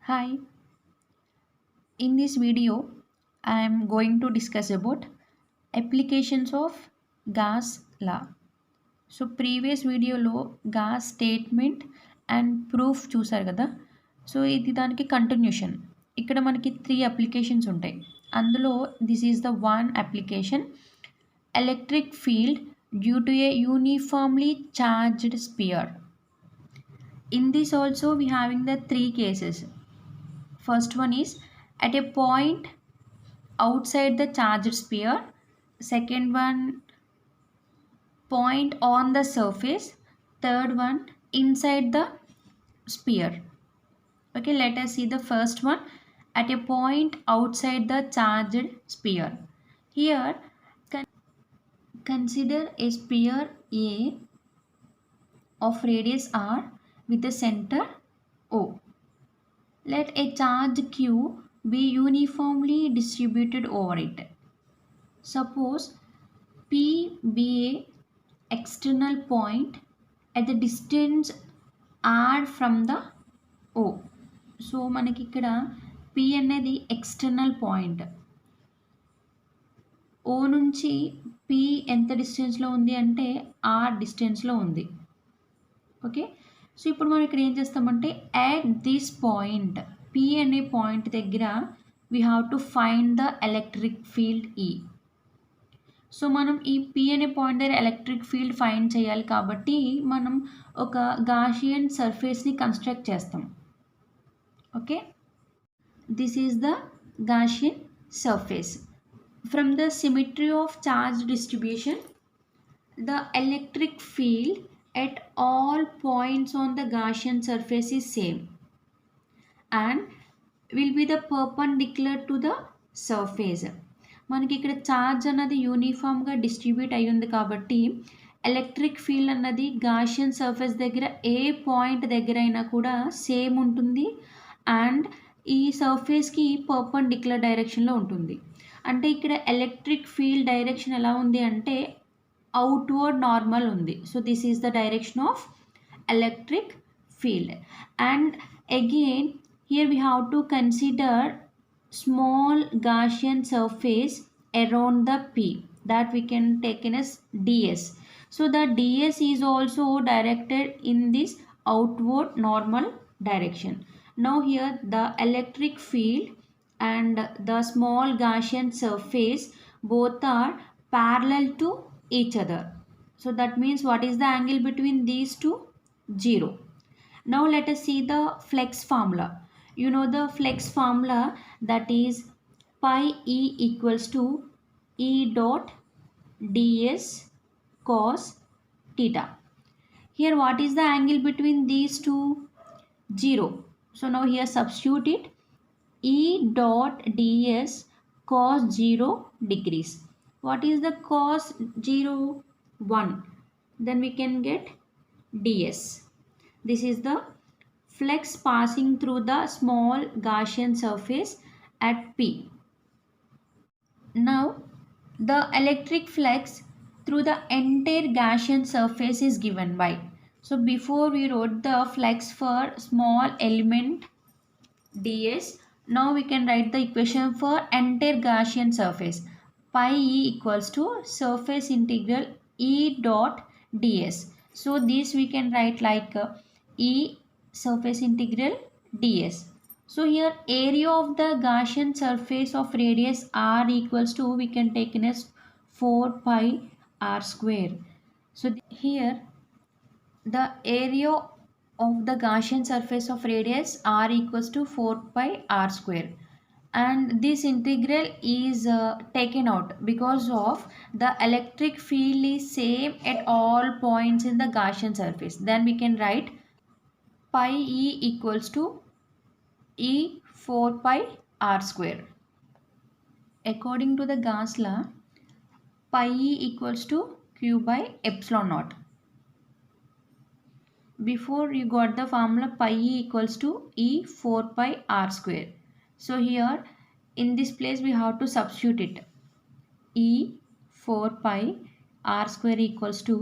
Hi, in this video, I am going to discuss about applications of Gauss law. So previous videoలో Gauss statement and proof చూసారు కదా. So ఇది దానికి continuation. ఇక్కడ మనకి 3 applications ఉంటాయి. అందులో this is the one application electric field due to a uniformly charged sphere. In this also we having the 3 cases. First one is at a point outside the charged sphere. Second one, point on the surface. Third one, inside the sphere. Okay, let us see the first one at a point outside the charged sphere. Here consider a sphere A of radius r with the center O. Let a charge q be uniformly distributed over it. Suppose P be a external point at the distance r from the O. So మనకి ఇక్కడ P అనేది external point. O నుంచి P ఎంత డిస్టెన్స్లో ఉంది అంటే R డిస్టెన్స్లో ఉంది. ఓకే, సో ఇప్పుడు మనం ఇక్కడ ఏం చేస్తామంటే అట్ దిస్ పాయింట్ P అనే పాయింట్ దగ్గర we have to find the electric field E. So మనం ఈ P అనే పాయింట్ దగ్గర ఎలక్ట్రిక్ ఫీల్డ్ ఫైండ్ చేయాలి కాబట్టి మనం ఒక గాషియన్ సర్ఫేస్ని కన్స్ట్రక్ట్ చేస్తాం. Okay, this is the Gaussian surface. From the symmetry of charge distribution the electric field at all points on the Gaussian surface is same and will be the perpendicular to the surface. మనకి ఇక్కడ charge అన్నది యూనిఫామ్గా distribute అయ్యింది కాబట్టి electric field అన్నది Gaussian surface దగ్గర ఏ point దగ్గర అయినా కూడా సేమ్ ఉంటుంది అండ్ ఈ సర్ఫేస్కి పర్పెండిక్యులర్ డైరెక్షన్లో ఉంటుంది. అంటే ఇక్కడ ఎలక్ట్రిక్ ఫీల్డ్ డైరెక్షన్ ఎలా ఉంది అంటే outward normal undi. So this is the direction of electric field. And again here we have to consider small Gaussian surface around the P that we can take in as ds. So the ds is also directed in this outward normal direction. Now here the electric field and the small Gaussian surface both are parallel to each other. So that means what is the angle between these two? 0. Now let us see the flex formula. You know the flex formula, that is pi e equals to E dot ds cos theta. Here what is the angle between these two? 0. So now here substitute it. E dot ds cos 0 degrees. What is the cos 0? 1. Then we can get ds. This is the flex passing through the small Gaussian surface at P. Now the electric flux through the entire Gaussian surface is given by. So before we wrote the flux for small element ds, now we can write the equation for entire Gaussian surface. Pi e equals to surface integral E dot ds. So this we can write like E surface integral ds. So here area of the Gaussian surface of radius r equals to, we can take in as 4 pi r square. So here the area of the Gaussian surface of radius r equals to 4 pi r square. And this integral is taken out because of the electric field is same at all points in the Gaussian surface. Then we can write pi e equals to E 4 pi r square. According to the Gauss law, pi e equals to q by epsilon naught. Before you got the formula pi e equals to E 4 pi r square. So here in this place we have to substitute it. E 4 pi r square equals to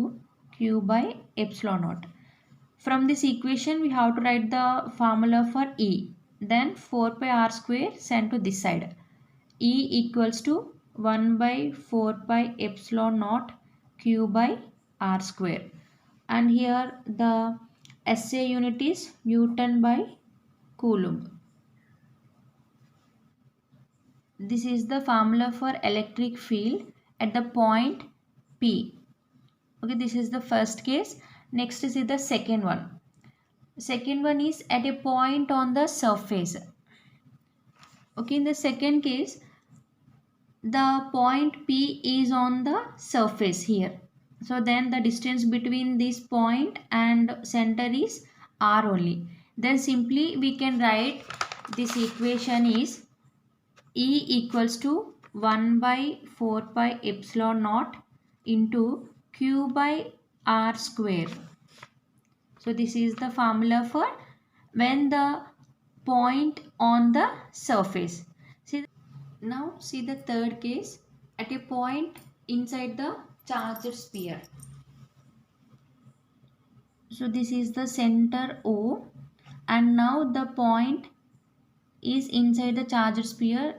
q by epsilon naught. From this equation we have to write the formula for E. then 4 pi r square send to this side. E equals to 1 by 4 pi epsilon naught q by r square. And here the SI unit is Newton by Coulomb. This is the formula for electric field at the point P. Okay, this is the first case. Next is the second one. Second one is at a point on the surface. Okay, in the second case, the point P is on the surface here. So then the distance between this point and center is r only. Then simply we can write this equation is E equals to 1 by 4 pi epsilon naught into q by r square. So this is the formula for when the point on the surface. Now see the third case at a point inside the charged sphere. So this is the center O, and now the point is inside the charged sphere.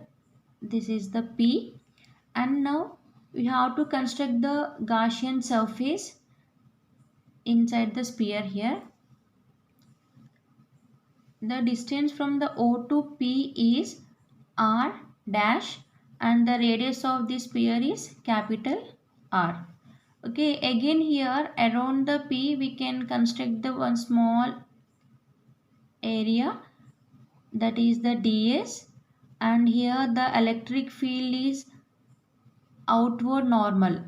This is the P, and now we have to construct the Gaussian surface inside the sphere here. The distance from the O to P is r dash, and the radius of this sphere is capital R. Okay, again here around the P we can construct the one small area, that is the ds, and here the electric field is outward normal.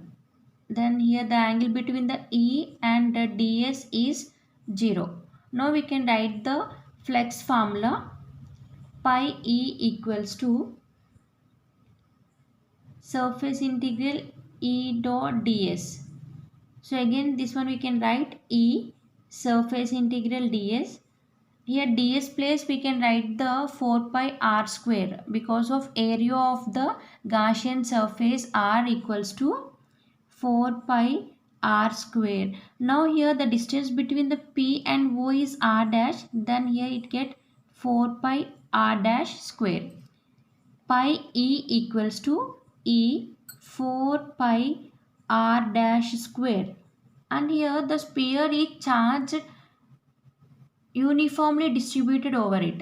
Then here the angle between the E and the ds is 0. Now we can write the flex formula. Pi E equals to surface integral E dot ds. So again this one we can write E surface integral ds. Here ds place we can write the 4 pi r square because of area of the Gaussian surface r equals to 4 pi r square. Now here the distance between the P and O is r dash, then here it get 4 pi r dash square. Pi E equals to E 4 pi r dash square, and here the sphere is charged uniformly distributed over it.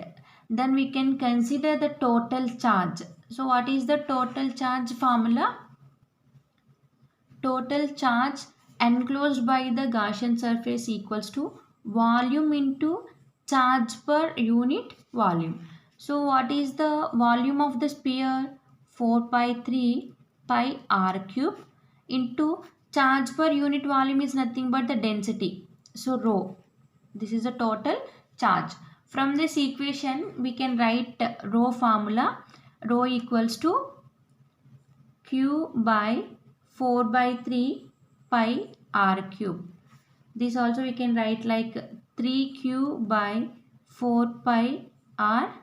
Then we can consider the total charge. So what is the total charge formula? Total charge enclosed by the Gaussian surface equals to volume into charge per unit volume. So what is the volume of the sphere? 4 pi 3 pi r cube into charge per unit volume is nothing but the density. So rho. This is the total charge. From this equation we can write rho formula. Rho equals to q by 4 by 3 pi r cube. This also we can write like 3q by 4 pi r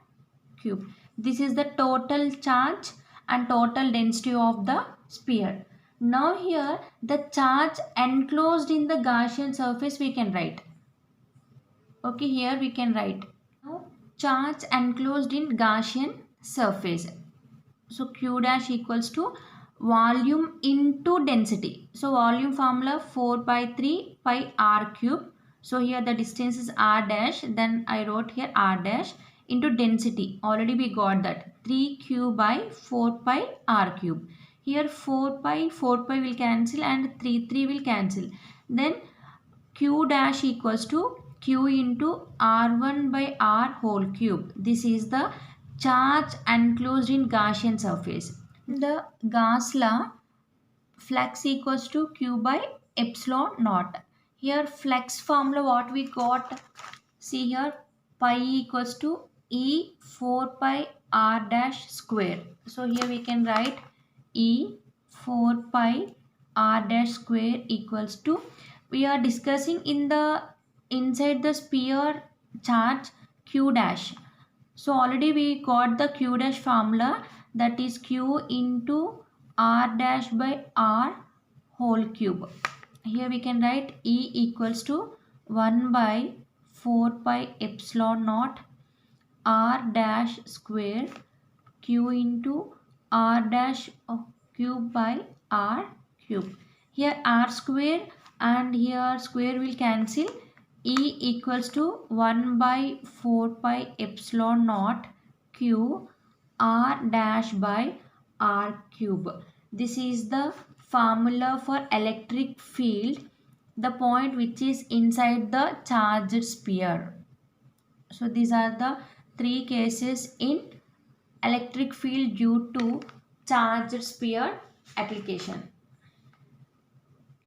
cube. This is the total charge and total density of the sphere. Now here the charge enclosed in the Gaussian surface we can write. Okay, here we can write now charge enclosed in Gaussian surface. So q dash equals to volume into density. So volume formula 4 pi 3 pi r cube. So here the distance is r dash, then I wrote here r dash into density. Already we got that 3q by 4 pi r cube. Here 4 pi will cancel and 3 will cancel. Then q dash equals to q into r1 by r whole cube. This is the charge enclosed in Gaussian surface. The Gauss law, flux equals to q by epsilon naught. Here flex formula what we got, see here pi equals to E 4 pi r dash square. So here we can write E 4 pi r dash square equals to, we are discussing in the inside the sphere charge q dash. So already we got the q dash formula, that is q into r dash by r whole cube. Here we can write E equals to 1 by 4 pi epsilon naught r dash square q into r dash cube by r cube. Here r square and here square will cancel. E equals to 1 by 4 pi epsilon naught q r dash by r cube. This is the formula for electric field, the point which is inside the charged sphere. So these are the three cases in electric field due to charged sphere application.